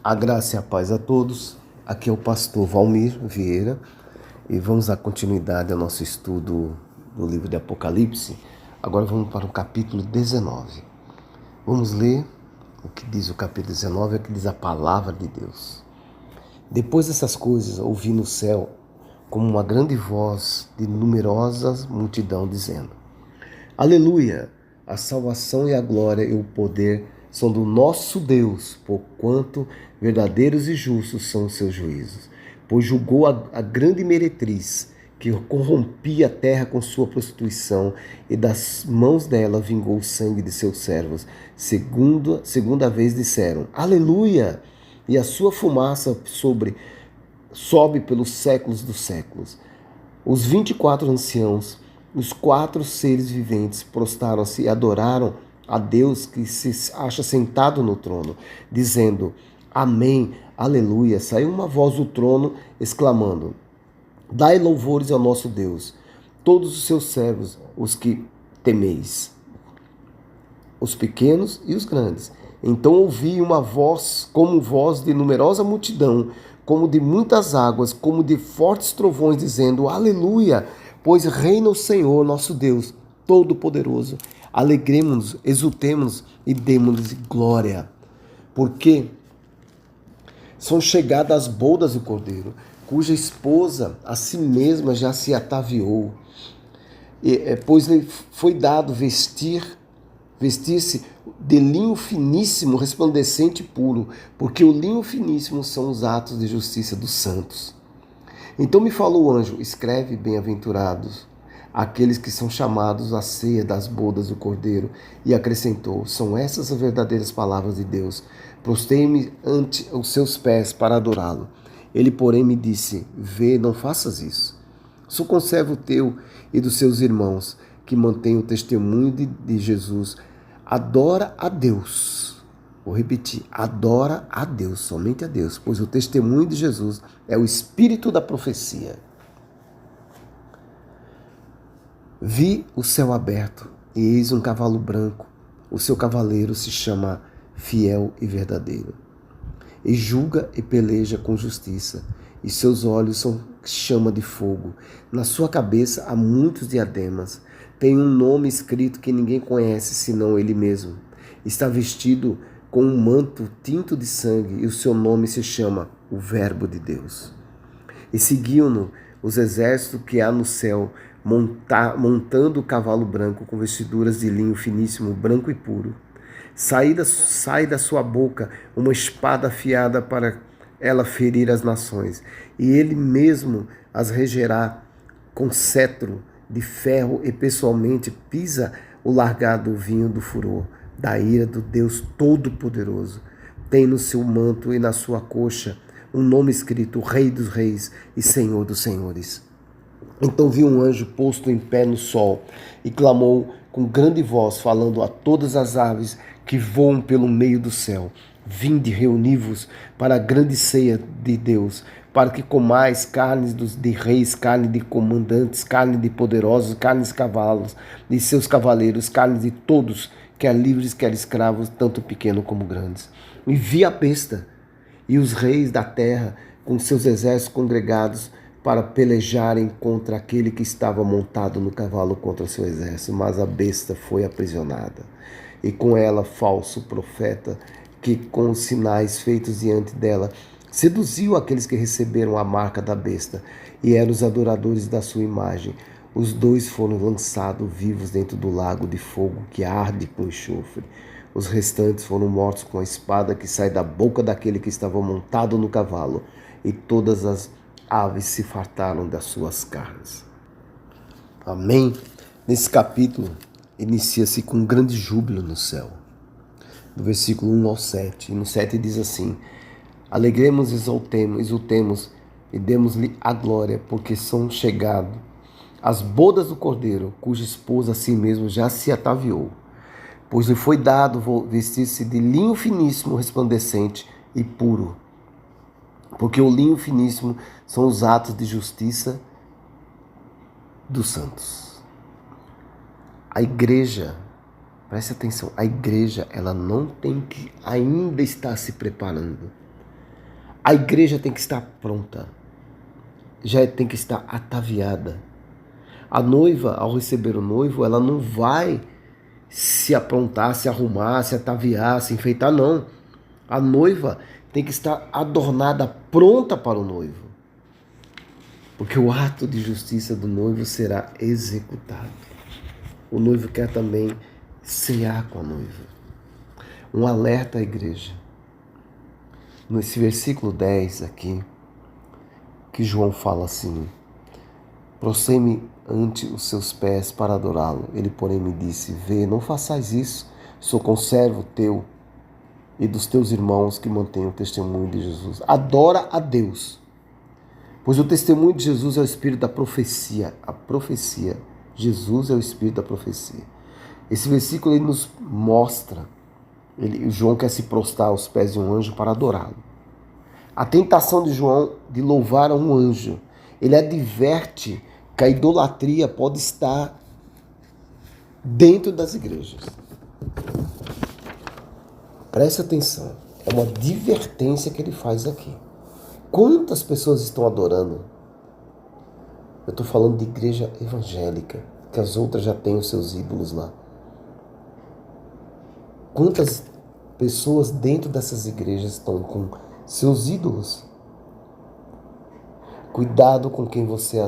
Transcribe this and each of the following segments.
A graça e a paz a todos. Aqui é o pastor Valmir Vieira e vamos dar continuidade ao nosso estudo do livro de Apocalipse. Agora vamos para o capítulo 19. Vamos ler o que diz o capítulo 19, é o que diz a palavra de Deus. Depois dessas coisas, ouvi no céu como uma grande voz de numerosa multidão dizendo: Aleluia! A salvação e a glória e o poder são do nosso Deus, porquanto verdadeiros e justos são os seus juízos. Pois julgou a grande meretriz, que corrompia a terra com sua prostituição, e das mãos dela vingou o sangue de seus servos. Segunda vez disseram: Aleluia! E a sua fumaça sobe pelos séculos dos séculos. Os 24 anciãos, os 4 seres viventes, prostraram-se e adoraram a Deus que se acha sentado no trono, dizendo: Amém, aleluia. Saiu uma voz do trono exclamando: Dai louvores ao nosso Deus, todos os seus servos, os que temeis, os pequenos e os grandes. Então ouvi uma voz como voz de numerosa multidão, como de muitas águas, como de fortes trovões, dizendo: Aleluia! Pois reina o Senhor nosso Deus, Todo-Poderoso. Alegremos-nos, exultemos e demos-lhe glória. Porque são chegadas as bodas do Cordeiro, cuja esposa a si mesma já se ataviou. Pois lhe foi dado vestir-se de linho finíssimo, resplandecente e puro, porque o linho finíssimo são os atos de justiça dos santos. Então me falou o anjo: escreve, bem-aventurados aqueles que são chamados à ceia das bodas do Cordeiro. E acrescentou: são essas as verdadeiras palavras de Deus. Prostei-me ante os seus pés para adorá-lo. Ele, porém, me disse: vê, não faças isso. Sou conservo teu e dos seus irmãos, que mantêm o testemunho de Jesus. Adora a Deus. Vou repetir: adora a Deus, somente a Deus, pois o testemunho de Jesus é o espírito da profecia. Vi o céu aberto, e eis um cavalo branco. O seu cavaleiro se chama Fiel e Verdadeiro, e julga e peleja com justiça, e seus olhos são chama de fogo. Na sua cabeça há muitos diademas. Tem um nome escrito que ninguém conhece senão ele mesmo. Está vestido com um manto tinto de sangue, e o seu nome se chama o Verbo de Deus. E seguiam-no os exércitos que há no céu, montando o cavalo branco, com vestiduras de linho finíssimo, branco e puro. Sai da sua boca uma espada afiada para ela ferir as nações, e ele mesmo as regerá com cetro de ferro, e pessoalmente pisa o largar do vinho do furor, da ira do Deus Todo-Poderoso. Tem no seu manto e na sua coxa um nome escrito: Rei dos Reis e Senhor dos Senhores. Então vi um anjo posto em pé no sol e clamou com grande voz, falando a todas as aves que voam pelo meio do céu: vinde, reuni-vos para a grande ceia de Deus, para que comais carnes de reis, carne de comandantes, carne de poderosos, carne de cavalos e seus cavaleiros, carne de todos, quer livres, quer escravos, tanto pequenos como grandes. E vi a besta e os reis da terra com seus exércitos congregados para pelejarem contra aquele que estava montado no cavalo, contra seu exército. Mas a besta foi aprisionada, e com ela falso profeta, que com os sinais feitos diante dela seduziu aqueles que receberam a marca da besta e eram os adoradores da sua imagem. Os dois foram lançados vivos dentro do lago de fogo que arde com enxofre. Os restantes foram mortos com a espada que sai da boca daquele que estava montado no cavalo, e todas as aves se fartaram das suas carnes. Amém? Nesse capítulo, inicia-se com um grande júbilo no céu. Do versículo 1 ao 7. E no 7 diz assim: Alegremos, exultemos e demos-lhe a glória, porque são chegadas as bodas do Cordeiro, cuja esposa a si mesmo já se ataviou. Pois lhe foi dado vestir-se de linho finíssimo, resplandecente e puro. Porque o linho finíssimo são os atos de justiça dos santos. A igreja, preste atenção, a igreja ela não tem que ainda estar se preparando. A igreja tem que estar pronta, já tem que estar ataviada. A noiva, ao receber o noivo, ela não vai se aprontar, se arrumar, se ataviar, se enfeitar, não. A noiva tem que estar adornada, pronta para o noivo. Porque o ato de justiça do noivo será executado. O noivo quer também cear com a noiva. Um alerta à igreja. Nesse versículo 10 aqui, que João fala assim: Prostrei-me ante os seus pés para adorá-lo. Ele, porém, me disse: Vê, não façais isso, sou conservo teu e dos teus irmãos que mantêm o testemunho de Jesus. Adora a Deus, pois o testemunho de Jesus é o espírito da profecia. A profecia, Jesus é o espírito da profecia. Esse versículo ele nos mostra, João quer se prostrar aos pés de um anjo para adorá-lo. A tentação de João de louvar a um anjo, ele adverte que a idolatria pode estar dentro das igrejas. Preste atenção, é uma advertência que ele faz aqui. Quantas pessoas estão adorando? Eu estou falando de igreja evangélica, que as outras já têm os seus ídolos lá. Quantas pessoas dentro dessas igrejas estão com seus ídolos? Cuidado com que você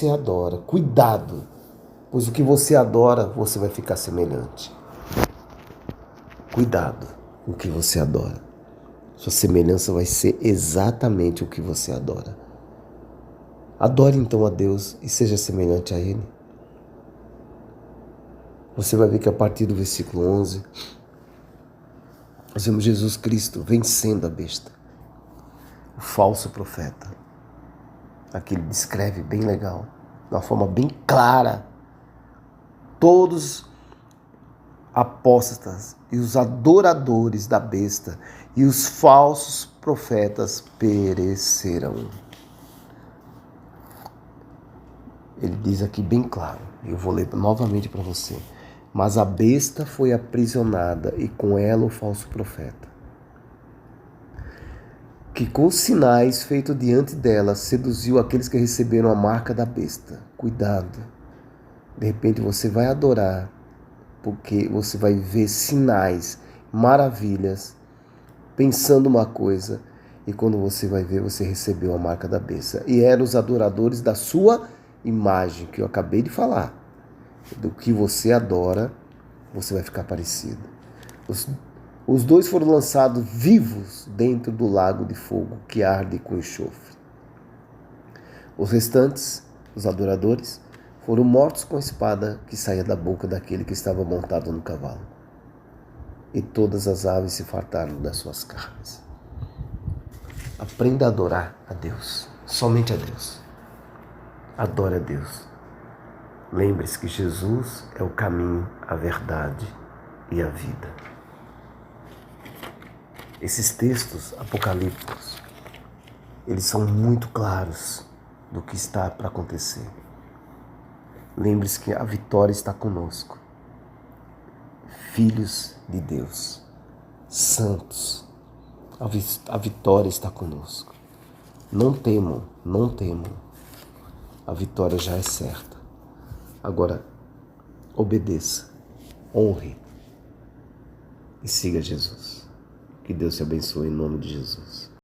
adora. Cuidado, pois o que você adora, você vai ficar semelhante. Cuidado com o que você adora. Sua semelhança vai ser exatamente o que você adora. Adore então a Deus e seja semelhante a Ele. Você vai ver que a partir do versículo 11, nós vemos Jesus Cristo vencendo a besta, o falso profeta. Aqui ele descreve bem legal, de uma forma bem clara, todos apóstatas e os adoradores da besta e os falsos profetas perecerão. Ele diz aqui bem claro, eu vou ler novamente para você. Mas a besta foi aprisionada e com ela o falso profeta, que com sinais feitos diante dela seduziu aqueles que receberam a marca da besta. Cuidado, de repente você vai adorar, porque você vai ver sinais, maravilhas, pensando uma coisa, e quando você vai ver, você recebeu a marca da besta. E eram os adoradores da sua imagem, que eu acabei de falar. Do que você adora, você vai ficar parecido. Os dois foram lançados vivos dentro do lago de fogo que arde com enxofre. Os restantes, os adoradores, foram mortos com a espada que saía da boca daquele que estava montado no cavalo. E todas as aves se fartaram das suas carnes. Aprenda a adorar a Deus, somente a Deus. Adore a Deus. Lembre-se que Jesus é o caminho, a verdade e a vida. Esses textos apocalípticos, eles são muito claros do que está para acontecer. Lembre-se que a vitória está conosco. Filhos de Deus, santos, a vitória está conosco. Não temam, não temam. A vitória já é certa. Agora, obedeça, honre e siga Jesus. Que Deus te abençoe em nome de Jesus.